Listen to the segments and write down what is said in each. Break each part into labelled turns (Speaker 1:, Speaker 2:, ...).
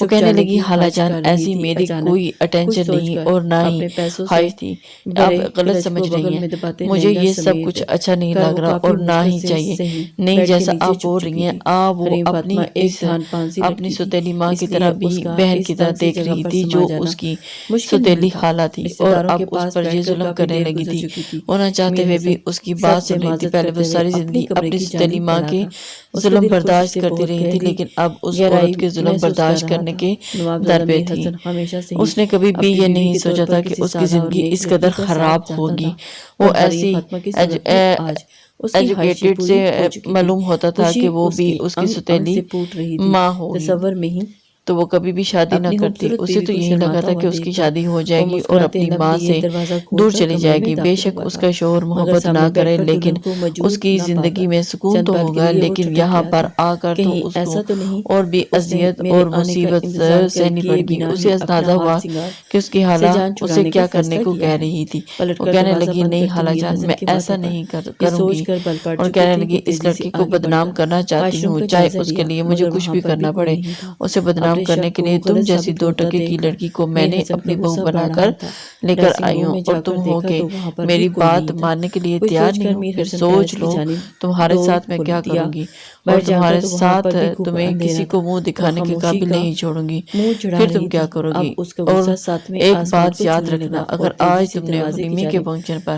Speaker 1: وہ کہنے لگی خالہ جان ایسی میری کوئی اٹینشن نہیں اور نہ ہی خواہش تھی، آپ غلط سمجھ رہی ہیں، مجھے یہ سب کچھ اچھا نہیں لگ رہا اور نہ ہی چاہیے، نہیں جیسا آپ بول رہی ہیں آپ وہ اپنی سوتیلی ماں کی طرح بھی بہن کی طرح دیکھ رہی تھی جو اس کی سوتیلی خالہ تھی، اور اب اس پر یہ ظلم کرنے لگی تھی، وہ نہ چاہتے ہوئے بھی اس کی بات سن رہی تھی۔ پہلے وہ ساری زندگی اپنی سوتیلی ماں کے ظلم برداشت کرتی رہی تھی، لیکن اب اس عورت کے ظلم برداشت کرنے کے در پہ تھی۔ اس نے کبھی بھی یہ نہیں سوچا تھا کہ اس کی زندگی اس قدر خراب ہوگی۔ وہ ایسی ایجوکیٹڈ سے معلوم ہوتا تھا کہ وہ بھی اس کی سوتیلی ماں ہوگی تو وہ کبھی بھی شادی نہ کرتی۔ اسے تو یہی لگا تھا کہ اس کی شادی ہو جائے گی اور اپنی ماں سے دور چلی جائے گی، بے شک اس کا شوہر محبت نہ کرے لیکن اس کی زندگی میں سکون تو ہوگا، لیکن یہاں پر آ کر تو اس کو اور بھی اذیت اور مصیبت سہنی پڑ گی۔ اسے اندازہ ہوا کہ اس کی خالہ اسے کیا کرنے کو کہہ رہی تھی۔ وہ کہنے لگی نہیں خالہ جان میں ایسا نہیں کروں گی، اور کہنے لگی اس لڑکی کو بدنام کرنا چاہتی ہوں، چاہے اس کے لیے مجھے کچھ بھی کرنا پڑے، اسے بدنام کام کرنے کے لیے تم جیسی 2 ٹکے کی لڑکی کو میں نے اپنی بہو بنا کر لے کر آئی ہوں، اور تم ہو کہ میری بات ماننے کے لیے تیار نہیں ہو۔ پھر سوچ لو تمہارے ساتھ میں کیا کروں گی، اور تمہارے ساتھ تمہیں کسی کو منہ دکھانے کے قابل نہیں چھوڑوں گی۔ پھر تم کیا کرو گی؟ اور ایک بات یاد رکھنا، اگر آج تم نے اپنی امی کے فنکشن پر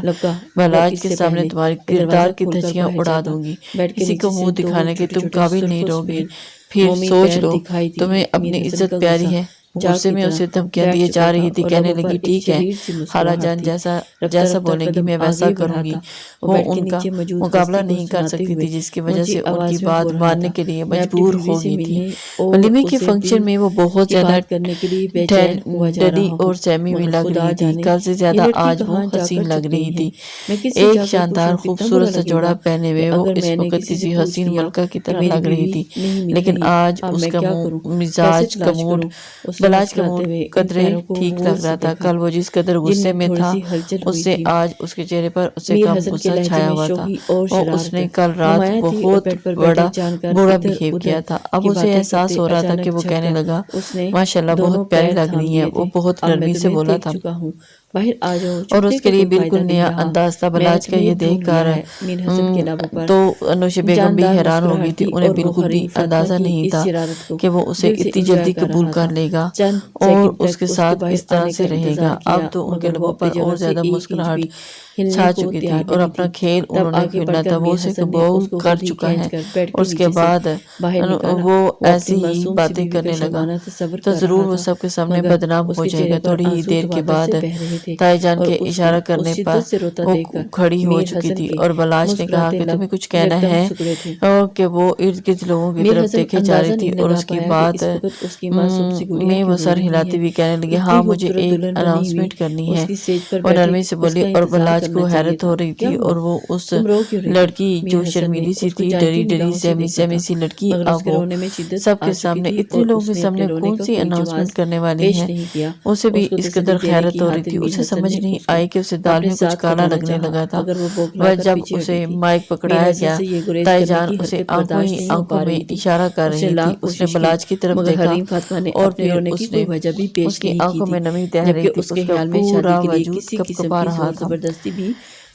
Speaker 1: بلاج کے سامنے تمہاری کردار کی دھجیاں اڑا دوں گی، کسی کو منہ دکھانے کے تم قابل نہیں رہو گی، پھر سوچ لو تمہیں اپنی عزت پیاری ہے۔ غصے میں اسے دھمکیاں دیے جا رہی تھی، کہنے لگی ٹھیک ہے خالہ جان، جیسا بولیں گی میں ویسا کروں گی۔ وہ ان کا مقابلہ نہیں کر سکتی تھی، جس کی وجہ سے ان کی بات ماننے کے لیے مجبور ہو گئی تھی۔ ولیمے کے فنکشن میں وہ بہت زیادہ ڈیڈی اور سیمی میں لگ رہی تھی، کل سے زیادہ آج وہ حسین لگ رہی تھی۔ ایک شاندار خوبصورت سا جوڑا پہنے ہوئے وہ اس وقت کسی حسین ملکہ کی طرح لگ رہی تھی، لیکن آج اس کا مزاج کا موڈ بلاج کا موڈ قدرے ٹھیک لگ رہا تھا۔ کل وہ جس قدر غصے میں تھا، اس سے آج اس کے چہرے پر اسے کم غصہ چھایا ہوا تھا، اور اس نے کل رات بہت برا بہیو کیا تھا۔ اب اسے احساس ہو رہا تھا کہ وہ کہنے لگا ماشاءاللہ بہت پیاری لگ رہی ہے۔ وہ بہت نرمی سے بولا تھا، اور اس کے لیے بالکل نیا انداز تھا۔ بلاج کا یہ دیکھ کر تو انوش بیگم بھی حیران ہو گئی تھی، انہیں بالکل بھی اندازہ نہیں تھا کہ وہ اسے اتنی جلدی قبول کر لے گا اور اس کے ساتھ اس طرح سے رہے گا۔ اب تو ان کے لبوں پر اور زیادہ مسکراہٹ چھا چکی تھی، اور اپنا کھیل انہوں نے کھیلنا تھا وہ اسے قبول کر چکا ہے، اور اس کے بعد وہ ایسی ہی باتیں کرنے لگا تو ضرور وہ سب کے سامنے بدنام ہو جائے گا۔ تھوڑی ہی دیر کے بعد تائی جان کے اشارہ کرنے پر وہ کھڑی ہو چکی تھی، اور بلاج نے کہا کہ تمہیں کچھ کہنا ہے، کہ وہ ارد گرد لوگوں کی طرف دیکھے جا رہی تھی، اور اس کی بات میں وہ سر ہلاتی ہوئی کہنے لگی ہاں مجھے ایک اناؤنسمنٹ کرنی ہے۔ وہ نرمی سے بولی، اور بلاج کو حیرت ہو رہی تھی، اور وہ اس لڑکی جو شرمیلی سی تھی، ڈری ڈری سہمی سی لڑکی، اب وہ سب کے سامنے اتنے لوگوں کے سامنے کون سی اناؤنسمنٹ کرنے والی ہے؟ اسے بھی اس قدر حیرت ہو رہی تھی، اسے سمجھ نہیں آئی کہ اسے دال میں کچھ کالا لگنے لگا تھا۔ وہ جب اسے مائک پکڑایا گیا، تائی جان اسے آنکھوں میں اشارہ کر رہی تھی۔ اس نے بلاج کی طرف دیکھا، اور پھر اس کی آنکھوں میں نمی تہ رہی تھی، اس کا پورا وجود کپکپا رہا تھا۔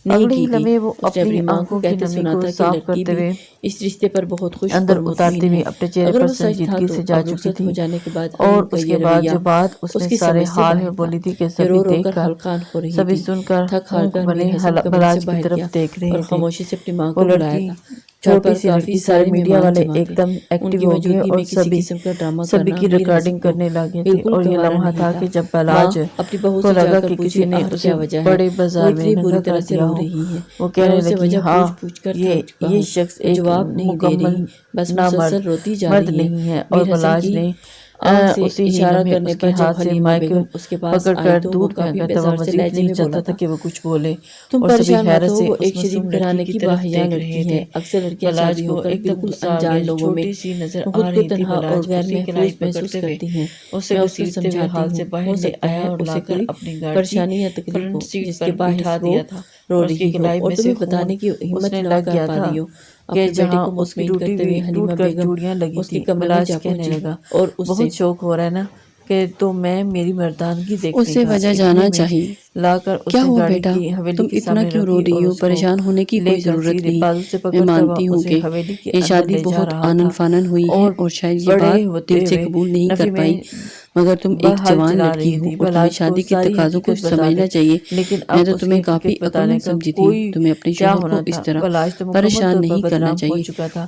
Speaker 1: اگلے ہی لمحے وہ اپنی آنکھوں کی نمی کو صاف کرتے ہوئے
Speaker 2: اس رشتے پر بہت خوش
Speaker 1: اندر اتارتے ہوئے اپنے چہرے پر سنجیدگی سے جا چکی تھی، اور اس کے بعد جو بات اس نے سارے حال میں بولی تھی کہ سبھی دیکھ کر سبھی سن کر اونک بنے بلاج کی طرف دیکھ رہے تھے۔ وہ لڑکی چھوٹی سی لڑکی، سارے میڈیا والے ایک دم ایکٹیو ہو گئے، اور سبھی کی ریکارڈنگ کرنے لگے تھے۔ اور یہ لمحہ تھا کہ جب بلاج کو لگا کہ کسی نے اسے بڑے بازار میں ننگا کر دیا ہو، وہ کہنے لگی ہاں یہ شخص ایک مکمل مرد نہیں ہے، اور بلاج نے اسی اشارہ کرنے پر ہاتھ سے مائک پکڑ کر دور پھینکا تھا۔ وہ مزید نہیں چاہتا تھا کہ وہ کچھ بولے، اور سبھی حیرت سے اس معصوم لڑکی کی طرف دیکھ رہے تھے۔ بلاج کو ایک دم غصہ آ گیا، چھوٹی سی نظر آ رہی تھی بلاج، اسی کلائی پکڑتے ہوئے اسے گھسیٹتے ہوئے حال سے باہر لے آیا، اور لا کر اپنی گاڑی فرنٹ سیٹ پر بٹھا دیا تھا۔ اس کی کلائی میں سے خون اس نے لگ گیا تھا کہ جہاں اس کی ٹوٹ کر چوڑیاں لگی تھی۔ بلاج کہنے لگا بہت شوق ہو رہا ہے نا کہ تو میں میری مردانگی دیکھنے کا،
Speaker 2: اسے وجہ جانا چاہیے۔
Speaker 1: لا کر
Speaker 2: کیا ہوا بیٹا، تم اتنا کیوں رو رہی ہو؟ پریشان ہونے کی کوئی ضرورت نہیں۔ میں مانتی ہوں کہ یہ شادی بہت آنن فانن ہوئی ہے، اور شاید یہ بات دل سے قبول نہیں کر پائی، مگر تم ایک جوان لڑکی ہو، اور تمہیں شادی کے تقاضوں کو سمجھنا چاہیے۔ میں تو تمہیں کافی عقلمند سمجھی تھی، تمہیں اپنے شوہر کو اس طرح پریشان نہیں کرنا چاہیے۔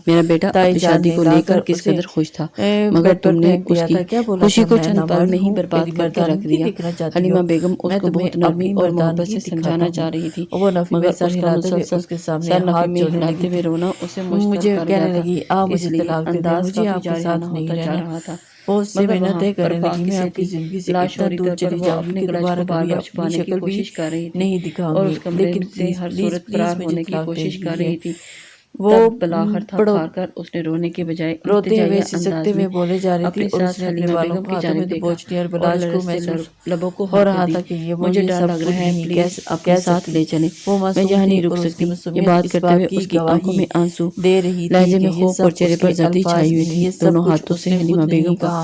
Speaker 2: میرا بیٹا اپنی شادی کو لے کر کس قدر خوش تھا، مگر تم نے اس کی خوشی کو چند پل میں ہی برباد کر کے رکھ دیا۔ حلیمہ بیگم اس کو بہت نرمی اور محبت سے سمجھانا چاہ رہی تھی، مگر اس کا مسلسل سر نفی میں ہلاتے ہوئے رونا اسے مشتعل کر رہا تھا، اس لیے انداز کافی جارحانہ ہوتا جا رہا تھا۔
Speaker 1: وہ اس سے محنتیں کرنے لگی، میں آپ کی زندگی سے اتنا دور چلی جاؤں کہ دوبارہ کبھی اپنی شکل بھی نہیں دکھاؤں گی، لیکن
Speaker 2: ہر صورت فرار ہونے کی کوشش کر رہی تھی۔ وہ بلاہر تھا کر اس نے رونے کے بجائے
Speaker 1: روتے ہوئے سسکتے ہوئے بولے جا رہی تھی، اور اس نے اپنے والوں کو ہاتھوں میں دبوچ لیا، اور بلاج کو محسوس ہو رہا تھا کہ یہ
Speaker 2: مجھے ڈر لگ رہا ہے، پلیز اپنے ساتھ لے چلیں، میں یہاں نہیں رک سکتی۔ یہ بات کرتے ہوئے اس کی آنکھوں میں آنسو، لہجے میں خوف اور چہرے پر زردی چھائی ہوئی تھی۔ دونوں ہاتھوں سے حلیمہ بیگم کا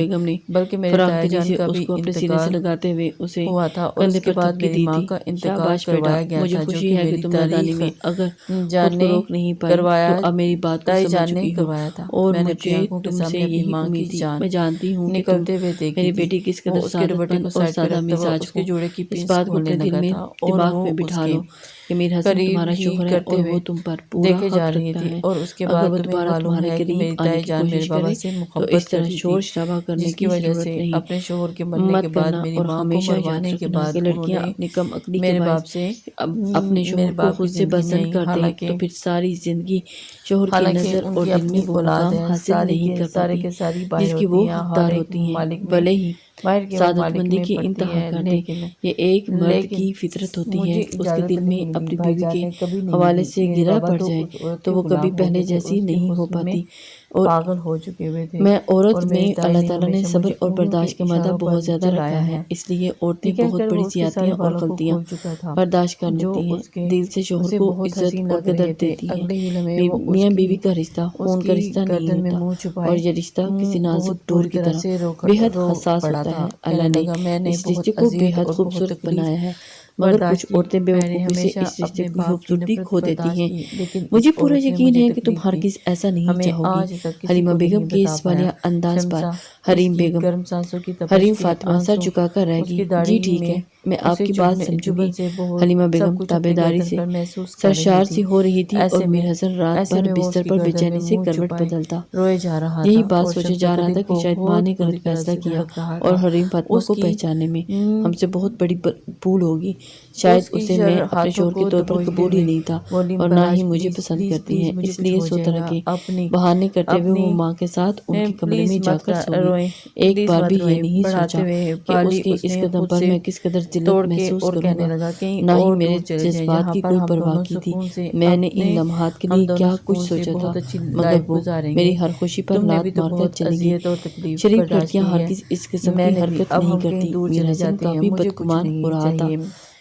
Speaker 2: بیگم نے
Speaker 1: بلکہ میرے
Speaker 2: فراق
Speaker 1: تایا
Speaker 2: دلی
Speaker 1: جان
Speaker 2: سے
Speaker 1: کا
Speaker 2: اس
Speaker 1: بھی
Speaker 2: کو اپنے سینے سے
Speaker 1: انتقال
Speaker 2: لگاتے ہوئے اسے
Speaker 1: ہوا تھا اور
Speaker 2: کندھے
Speaker 1: اس کے
Speaker 2: پر
Speaker 1: بعد
Speaker 2: تھپکی
Speaker 1: میری
Speaker 2: دی
Speaker 1: ماں
Speaker 2: تھی۔
Speaker 1: کا انتقال
Speaker 2: شاباش بیٹا،
Speaker 1: کروایا گیا
Speaker 2: مجھے
Speaker 1: تھا، جو
Speaker 2: خوشی
Speaker 1: کہ
Speaker 2: ہے کہ
Speaker 1: میری
Speaker 2: تم نادانی
Speaker 1: تاریخ
Speaker 2: میں اگر
Speaker 1: جان
Speaker 2: خود کو
Speaker 1: نے
Speaker 2: روک نہیں پائی
Speaker 1: کروایا،
Speaker 2: تو اب میری بات کو
Speaker 1: تائی
Speaker 2: سمجھ
Speaker 1: جان نے
Speaker 2: چکی ہو،
Speaker 1: کروایا تھا۔
Speaker 2: اور
Speaker 1: میں نے اپنی
Speaker 2: مجھے
Speaker 1: آنکھوں کے
Speaker 2: تم سے
Speaker 1: سامنے اپنی
Speaker 2: یہی
Speaker 1: ماں کی
Speaker 2: امید تھی۔
Speaker 1: جان
Speaker 2: میں جانتی ہوں کہ تم
Speaker 1: نکلتے ہوئے دیکھی
Speaker 2: میری
Speaker 1: تھی۔
Speaker 2: بیٹی کس
Speaker 1: وہ
Speaker 2: قدر
Speaker 1: اس کے
Speaker 2: سعادت
Speaker 1: دوپٹے
Speaker 2: مند
Speaker 1: کو
Speaker 2: اور
Speaker 1: سائڈ پہ
Speaker 2: سادہ
Speaker 1: رکھتا ہوا
Speaker 2: مزاج
Speaker 1: اس
Speaker 2: ہو۔
Speaker 1: کے جوڑے کی
Speaker 2: اس
Speaker 1: پنس
Speaker 2: بات کو
Speaker 1: کھولنے
Speaker 2: اپنے دل
Speaker 1: لگا
Speaker 2: میں
Speaker 1: تھا اور
Speaker 2: دماغ
Speaker 1: وہ
Speaker 2: میں
Speaker 1: اس
Speaker 2: بٹھا
Speaker 1: کے
Speaker 2: لو کہ میرا حسن
Speaker 1: قریب
Speaker 2: تمہارا
Speaker 1: ہی
Speaker 2: شوہر ہے
Speaker 1: کرتے
Speaker 2: اور
Speaker 1: ہوئے
Speaker 2: وہ تم پر پورا
Speaker 1: دیکھے
Speaker 2: حق
Speaker 1: جا رہی
Speaker 2: رکھتا
Speaker 1: تھی،
Speaker 2: ہے۔
Speaker 1: اور اس کے
Speaker 2: اگر
Speaker 1: بعد
Speaker 2: وہ
Speaker 1: تمہیں
Speaker 2: دوبارہ
Speaker 1: معلوم
Speaker 2: تمہارے
Speaker 1: ہے کہ
Speaker 2: قریب
Speaker 1: میری
Speaker 2: آنے
Speaker 1: تائی
Speaker 2: کی
Speaker 1: جان میرے
Speaker 2: کوشش
Speaker 1: بابا
Speaker 2: کرے
Speaker 1: سے
Speaker 2: تو اس
Speaker 1: محبت
Speaker 2: طرح
Speaker 1: کرتی تھی،
Speaker 2: شور شرابہ کرنے
Speaker 1: جس کی
Speaker 2: کی
Speaker 1: وجہ
Speaker 2: ضرورت
Speaker 1: سے
Speaker 2: نہیں۔
Speaker 1: اپنے شوہر کے مرنے
Speaker 2: مت
Speaker 1: کے بعد
Speaker 2: کرنا
Speaker 1: میری
Speaker 2: اور
Speaker 1: ماں کو
Speaker 2: ہمیشہ یاد
Speaker 1: مروانے کے
Speaker 2: رکھنا
Speaker 1: بعد
Speaker 2: کہ
Speaker 1: انہوں
Speaker 2: لڑکیاں
Speaker 1: نے
Speaker 2: اپنی کم عقلی کے
Speaker 1: میرے باپ
Speaker 2: باعث
Speaker 1: سے
Speaker 2: اپنے
Speaker 1: میرے
Speaker 2: شوہر کو
Speaker 1: باپ کی
Speaker 2: خود سے
Speaker 1: زندگی میں
Speaker 2: پسند
Speaker 1: ہی،
Speaker 2: کر دیں تو پھر ساری زندگی شوہر کی
Speaker 1: حالانکہ
Speaker 2: نظر
Speaker 1: ان
Speaker 2: اور
Speaker 1: کی
Speaker 2: دل میں
Speaker 1: اپنی
Speaker 2: وہ
Speaker 1: اولاد
Speaker 2: مقام
Speaker 1: ہے،
Speaker 2: حاصل
Speaker 1: ساری
Speaker 2: نہیں
Speaker 1: کے
Speaker 2: کر
Speaker 1: سارے
Speaker 2: پاتی
Speaker 1: کے ساری باہر
Speaker 2: جس کی
Speaker 1: ہوتی
Speaker 2: وہ
Speaker 1: ہیں،
Speaker 2: حقدار
Speaker 1: ہر ایک
Speaker 2: ہوتی ہیں،
Speaker 1: ممالک میں،
Speaker 2: بھلے ہی
Speaker 1: باہر کے
Speaker 2: سعادت
Speaker 1: ممالک
Speaker 2: مندی
Speaker 1: میں
Speaker 2: کی
Speaker 1: پڑتی
Speaker 2: انتہا
Speaker 1: ہیں،
Speaker 2: کر دیں۔ یہ ایک مرد
Speaker 1: لیکن
Speaker 2: کی فطرت ہوتی ہے،
Speaker 1: مجھے
Speaker 2: اس کے
Speaker 1: اجازت
Speaker 2: دل میں
Speaker 1: نہیں ملی،
Speaker 2: اپنی
Speaker 1: بھائی
Speaker 2: بیوی
Speaker 1: جان
Speaker 2: کے
Speaker 1: نے کبھی نہیں
Speaker 2: حوالے
Speaker 1: دی۔
Speaker 2: سے
Speaker 1: میرے
Speaker 2: گرا
Speaker 1: بابا
Speaker 2: پڑ
Speaker 1: تو
Speaker 2: جائے
Speaker 1: اس عورت
Speaker 2: تو
Speaker 1: کے
Speaker 2: وہ کبھی
Speaker 1: غلام ہو
Speaker 2: پہلے
Speaker 1: گئے تھے اور
Speaker 2: جیسی
Speaker 1: اس کے
Speaker 2: نہیں ہو
Speaker 1: حسن میں
Speaker 2: پاتی۔ اور
Speaker 1: پاگل ہو چکے ہوئے تھے،
Speaker 2: میں عورت
Speaker 1: اور
Speaker 2: میں
Speaker 1: میری تائی
Speaker 2: اللہ
Speaker 1: نے
Speaker 2: تعالیٰ نے
Speaker 1: ہمیشہ
Speaker 2: صبر
Speaker 1: مجھے
Speaker 2: اور
Speaker 1: انگلیوں کے
Speaker 2: برداشت کا مادہ
Speaker 1: اشاروں پر
Speaker 2: بہت زیادہ رکھا
Speaker 1: چلایا
Speaker 2: ہے،
Speaker 1: ہے۔
Speaker 2: اس لیے عورتیں
Speaker 1: یہ کہہ
Speaker 2: بہت
Speaker 1: کر
Speaker 2: بڑی
Speaker 1: وہ اس کے سارے
Speaker 2: زیادتیاں اور
Speaker 1: بالوں کو
Speaker 2: غلطیاں
Speaker 1: کھول چکا تھا،
Speaker 2: برداشت کر
Speaker 1: جو
Speaker 2: لیتی ہیں،
Speaker 1: اس کے
Speaker 2: دل سے شوہر
Speaker 1: اسے
Speaker 2: کو
Speaker 1: بہت
Speaker 2: عزت
Speaker 1: حسین
Speaker 2: اور
Speaker 1: لگ
Speaker 2: قدر
Speaker 1: رہے تھے۔
Speaker 2: دیتی ہیں۔
Speaker 1: اگلے ہی لمحے وہ
Speaker 2: میاں بیوی کا رشتہ
Speaker 1: اس
Speaker 2: خون کا
Speaker 1: کی
Speaker 2: رشتہ نہیں
Speaker 1: گردن میں
Speaker 2: ہوتا،
Speaker 1: منہ
Speaker 2: اور
Speaker 1: چھپائے
Speaker 2: یہ رشتہ کسی نازک
Speaker 1: بہت
Speaker 2: ڈور
Speaker 1: بری
Speaker 2: کی طرح
Speaker 1: سے
Speaker 2: بے حد
Speaker 1: رو
Speaker 2: حساس
Speaker 1: پڑا
Speaker 2: ہوتا
Speaker 1: تھا۔
Speaker 2: ہے۔
Speaker 1: کہنے
Speaker 2: اللہ نے
Speaker 1: لگا میں نے
Speaker 2: اس
Speaker 1: بہت
Speaker 2: رشتے کو بے
Speaker 1: اذیت
Speaker 2: حد
Speaker 1: اور بہت
Speaker 2: خوبصورت
Speaker 1: تکلیف
Speaker 2: بنایا ہے، مگر کچھ عورتیں بیوقوفی سے اس رشتے کی خوبصورتی کھو دیتی ہیں۔ مجھے پورا یقین ہے کہ تم ہرگز ایسا نہیں چاہو گی۔ حلیمہ بیگم کے اس والیہ انداز پر حریم فاطمہ سر جھکا کر رہ گئی۔ جی ٹھیک ہے، میں آپ کی بات سمجھوں گی۔ حلیمہ بیگم تابعداری سے سرشار سی ہو رہی تھی اور میر حسن رات بھر بستر پر بے چینی سے کروٹ بدلتا یہی بات سوچا جا رہا تھا کہ شاید ماں نے غلط فیصلہ کیا اور حریم فاطمہ کو پہچاننے میں ہم سے بہت بڑی بھول ہوگی۔ شاید اسے میں اپنے شوہر کے طور پر قبول ہی نہیں تھا اور نہ ہی مجھے پسند کرتی ہے، اس لیے سو طرح کے بہانے کرتے ہوئے وہ ماں کے ساتھ ان کے کمرے میں جا کر سو گئی۔ ایک بار بھی یہ نہیں سوچا کہ اس کے اس قدم پر میں کس قدر ذلت محسوس کروں گا، نہ ہی میرے جذبات کی کوئی پرواہ کی تھی۔ میں نے ان لمحات کے لیے کیا کچھ سوچا تھا، مگر وہ میری ہر خوشی پر لات مار کر چلی گئی۔ شریف لڑکیاں ہرگز اس قسم کی حرکت نہیں کرتی۔ میر حسن کافی بدگمان ہو رہا تھا۔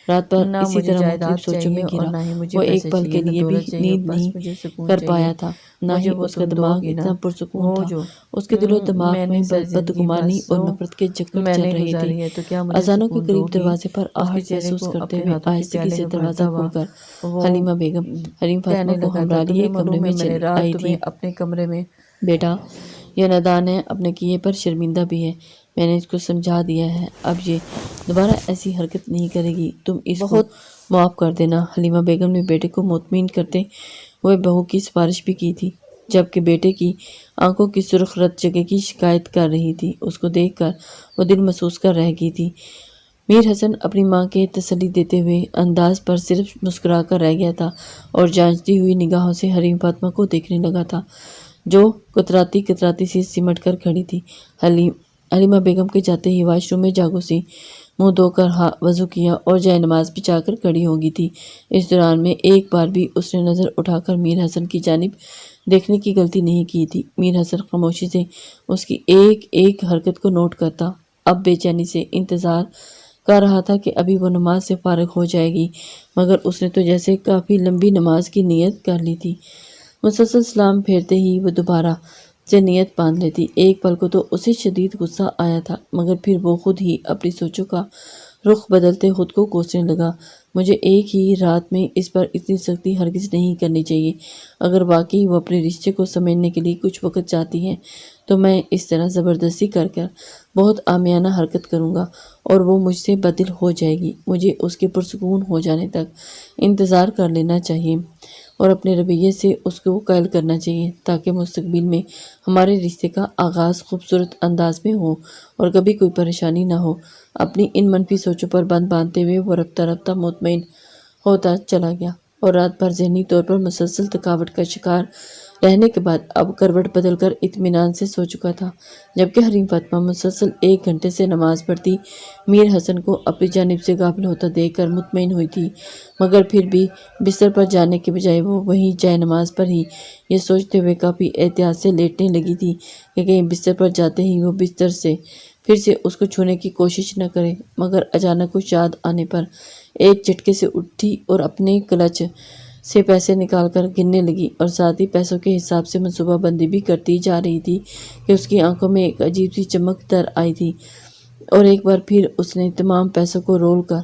Speaker 2: رات بھر اسی طرح مختلف سوچوں میں گھرا، وہ ایک پل کے لیے بھی نیند نہیں کر پایا تھا، نہ ہی اس کا دماغ اتنا پرسکون تھا۔ اس کے دل و دماغ میں بدگمانی اور نفرت کے چکر چل رہے تھے۔ اذانوں کے قریب دروازے پر آہٹ محسوس کرتے ہوئے آہستگی سے دروازہ کھول کر حلیمہ بیگم حریم فاطمہ کو ہمراہ لیے کمرے میں چلی آئی تھی۔
Speaker 1: اپنے کمرے میں
Speaker 2: بیٹا، یہ نادان ہے، اپنے کیے پر شرمندہ بھی ہے، میں نے اس کو سمجھا دیا ہے، اب یہ دوبارہ ایسی حرکت نہیں کرے گی، تم اس کو معاف کر دینا۔ حلیمہ بیگم نے بیٹے کو مطمئن کرتے ہوئے بہو کی سفارش بھی کی تھی، جبکہ بیٹے کی آنکھوں کی سرخ رت جگہ کی شکایت کر رہی تھی۔ اس کو دیکھ کر وہ دل محسوس کر رہ گئی تھی۔ میر حسن اپنی ماں کے تسلی دیتے ہوئے انداز پر صرف مسکرا کر رہ گیا تھا اور جانچتی ہوئی نگاہوں سے حریم فاطمہ کو دیکھنے لگا تھا، جو کتراتی سی سمٹ کر کھڑی تھی۔ حلیمہ بیگم کے جاتے ہی واش روم میں جا گھسی، منہ دھو کر وضو کیا اور جائے نماز بچھا کر کھڑی ہو گئی تھی۔ اس دوران میں ایک بار بھی اس نے نظر اٹھا کر میر حسن کی جانب دیکھنے کی غلطی نہیں کی تھی۔ میر حسن خاموشی سے اس کی ایک ایک حرکت کو نوٹ کرتا، اب بے چینی سے انتظار کر رہا تھا کہ ابھی وہ نماز سے فارغ ہو جائے گی، مگر اس نے تو جیسے کافی لمبی نماز کی نیت کر لی تھی۔ مسلسل سلام پھیرتے ہی وہ دوبارہ سے نیت باندھ لیتی۔ ایک پل کو تو اسے شدید غصہ آیا تھا، مگر پھر وہ خود ہی اپنی سوچوں کا رخ بدلتے خود کو کوسنے لگا۔ مجھے ایک ہی رات میں اس پر اتنی سختی ہرگز نہیں کرنی چاہیے۔ اگر واقعی وہ اپنے رشتے کو سمجھنے کے لیے کچھ وقت چاہتی ہے تو میں اس طرح زبردستی کر بہت عامیانہ حرکت کروں گا اور وہ مجھ سے بدل ہو جائے گی۔ مجھے اس کے پرسکون ہو جانے تک انتظار کر لینا چاہیے اور اپنے رویے سے اس کو قائل کرنا چاہیے، تاکہ مستقبل میں ہمارے رشتے کا آغاز خوبصورت انداز میں ہو اور کبھی کوئی پریشانی نہ ہو۔ اپنی ان منفی سوچوں پر بند باندھتے ہوئے وہ رفتہ رفتہ مطمئن ہوتا چلا گیا اور رات بھر ذہنی طور پر مسلسل تھکاوٹ کا شکار رہنے کے بعد اب کروٹ بدل کر اطمینان سے سو چکا تھا، جبکہ حریم فاطمہ مسلسل 1 گھنٹے سے نماز پڑھتی میر حسن کو اپنی جانب سے غافل ہوتا دیکھ کر مطمئن ہوئی تھی، مگر پھر بھی بستر پر جانے کے بجائے وہ وہیں جائے نماز پر ہی یہ سوچتے ہوئے کافی احتیاط سے لیٹنے لگی تھی کہ کہیں بستر پر جاتے ہی وہ بستر سے پھر سے اس کو چھونے کی کوشش نہ کرے۔ مگر اچانک کچھ یاد آنے پر ایک جھٹکے سے اٹھی اور اپنے کلچ سے پیسے نکال کر گننے لگی اور ساتھ ہی پیسوں کے حساب سے منصوبہ بندی بھی کرتی جا رہی تھی کہ اس کی آنکھوں میں ایک عجیب سی چمک در آئی تھی اور ایک بار پھر اس نے تمام پیسوں کو رول کر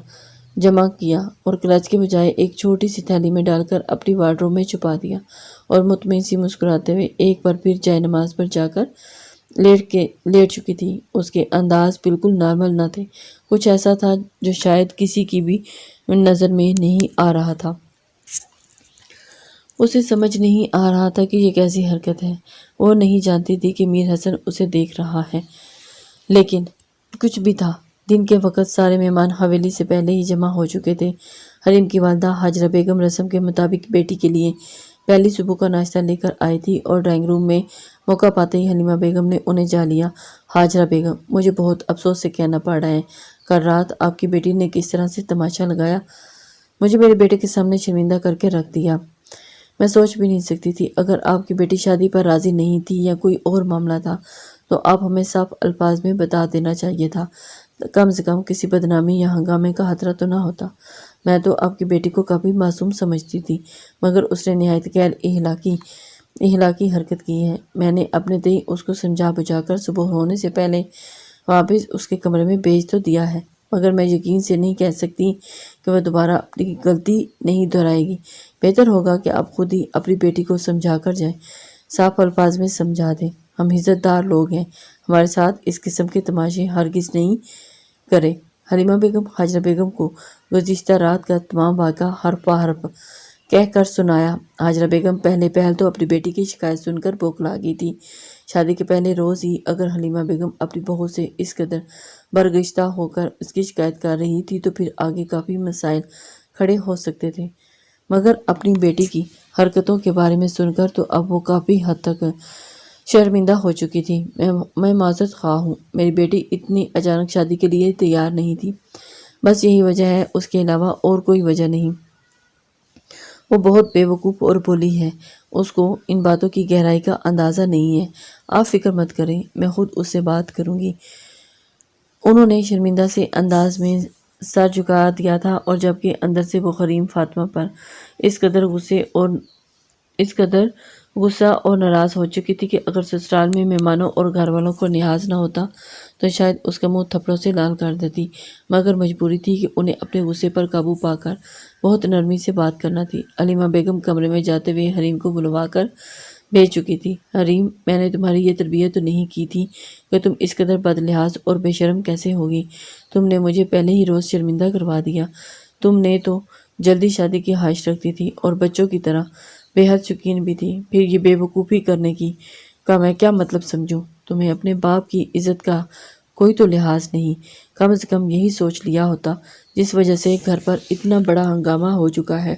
Speaker 2: جمع کیا اور کلچ کے بجائے ایک چھوٹی سی تھیلی میں ڈال کر اپنی وارڈروب میں چھپا دیا اور مطمئن سی مسکراتے ہوئے ایک بار پھر جائے نماز پر جا کر لیٹ چکی تھی۔ اس کے انداز بالکل نارمل نہ تھے، کچھ ایسا تھا جو شاید کسی کی بھی نظر میں نہیں آ رہا تھا۔ اسے سمجھ نہیں آ رہا تھا کہ یہ کیسی حرکت ہے۔ وہ نہیں جانتی تھی کہ میر حسن اسے دیکھ رہا ہے، لیکن کچھ بھی تھا۔ دن کے وقت سارے مہمان حویلی سے پہلے ہی جمع ہو چکے تھے۔ حریم کی والدہ ہاجرہ بیگم رسم کے مطابق بیٹی کے لیے پہلی صبح کا ناشتہ لے کر آئی تھی اور ڈرائنگ روم میں موقع پاتے ہی حلیمہ بیگم نے انہیں جا لیا۔ ہاجرہ بیگم، مجھے بہت افسوس سے کہنا پڑ رہا ہے، کل رات آپ کی بیٹی نے کس طرح سے تماشا لگایا، مجھے میرے بیٹے کے سامنے شرمندہ کر کے رکھ دیا۔ میں سوچ بھی نہیں سکتی تھی، اگر آپ کی بیٹی شادی پر راضی نہیں تھی یا کوئی اور معاملہ تھا تو آپ ہمیں صاف الفاظ میں بتا دینا چاہیے تھا، کم سے کم کسی بدنامی یا ہنگامے کا خطرہ تو نہ ہوتا۔ میں تو آپ کی بیٹی کو کافی معصوم سمجھتی تھی، مگر اس نے نہایت غیر اخلاقی حرکت کی ہے۔ میں نے اپنے تئیں اس کو سمجھا بجھا کر صبح ہونے سے پہلے واپس اس کے کمرے میں بھیج تو دیا ہے، مگر میں یقین سے نہیں کہہ سکتی کہ وہ دوبارہ اپنی غلطی نہیں دہرائے گی۔ بہتر ہوگا کہ آپ خود ہی اپنی بیٹی کو سمجھا کر جائیں، صاف الفاظ میں سمجھا دیں۔ ہم عزت دار لوگ ہیں، ہمارے ساتھ اس قسم کے تماشے ہرگز نہیں کرے۔ حلیمہ بیگم ہاجرہ بیگم کو گزشتہ رات کا تمام واقعہ حرف بہ حرف کہہ کر سنایا۔ ہاجرہ بیگم پہل تو اپنی بیٹی کی شکایت سن کر بوکھلا گئی تھی۔ شادی کے پہلے روز ہی اگر حلیمہ بیگم اپنی بہو سے اس قدر برگشتہ ہو کر اس کی شکایت کر رہی تھی تو پھر آگے کافی مسائل کھڑے ہو سکتے تھے، مگر اپنی بیٹی کی حرکتوں کے بارے میں سن کر تو اب وہ کافی حد تک شرمندہ ہو چکی تھی۔ میں معذرت خواہ ہوں، میری بیٹی اتنی اچانک شادی کے لیے تیار نہیں تھی، بس یہی وجہ ہے، اس کے علاوہ اور کوئی وجہ نہیں۔ وہ بہت بے وقوف اور بھولی ہے، اس کو ان باتوں کی گہرائی کا اندازہ نہیں ہے۔ آپ فکر مت کریں، میں خود اس سے بات کروں گی۔ انہوں نے شرمندہ سے انداز میں سر جھکا دیا تھا، اور جبکہ اندر سے وہ حریم فاطمہ پر اس قدر غصہ اور ناراض ہو چکی تھی کہ اگر سسرال میں مہمانوں اور گھر والوں کو لحاظ نہ ہوتا تو شاید اس کا منہ تھپڑوں سے لال کر دیتی، مگر مجبوری تھی کہ انہیں اپنے غصے پر قابو پا کر بہت نرمی سے بات کرنا تھی۔ حلیمہ بیگم کمرے میں جاتے ہوئے حریم کو بلوا کر بھیج چکی تھی۔ حریم، میں نے تمہاری یہ تربیت تو نہیں کی تھی کہ تم اس قدر بد لحاظ اور بے شرم کیسے ہوگی؟ تم نے مجھے پہلے ہی روز شرمندہ کروا دیا۔ تم نے تو جلدی شادی کی خواہش رکھتی تھی اور بچوں کی طرح بے حد شوقین بھی تھی، پھر یہ بے وقوفی کرنے کا میں کیا مطلب سمجھوں؟ تمہیں اپنے باپ کی عزت کا کوئی تو لحاظ نہیں، کم از کم یہی سوچ لیا ہوتا، جس وجہ سے گھر پر اتنا بڑا ہنگامہ ہو چکا ہے۔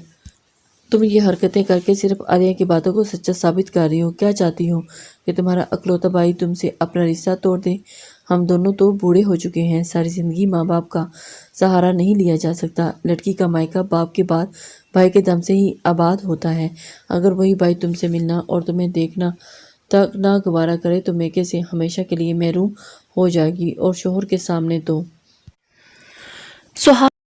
Speaker 2: تم یہ حرکتیں کر کے صرف عالیہ کی باتوں کو سچا ثابت کر رہی ہو۔ کیا چاہتی ہو کہ تمہارا اکلوتا بھائی تم سے اپنا رشتہ توڑ دے؟ ہم دونوں تو بوڑھے ہو چکے ہیں، ساری زندگی ماں باپ کا سہارا نہیں لیا جا سکتا۔ لڑکی کا مائکا باپ کے بعد بھائی کے دم سے ہی آباد ہوتا ہے۔ اگر وہی بھائی تم سے ملنا اور تمہیں دیکھنا تک نہ گوارا کرے تو میکے سے ہمیشہ کے لیے محروم ہو جائے گی، اور شوہر کے سامنے تو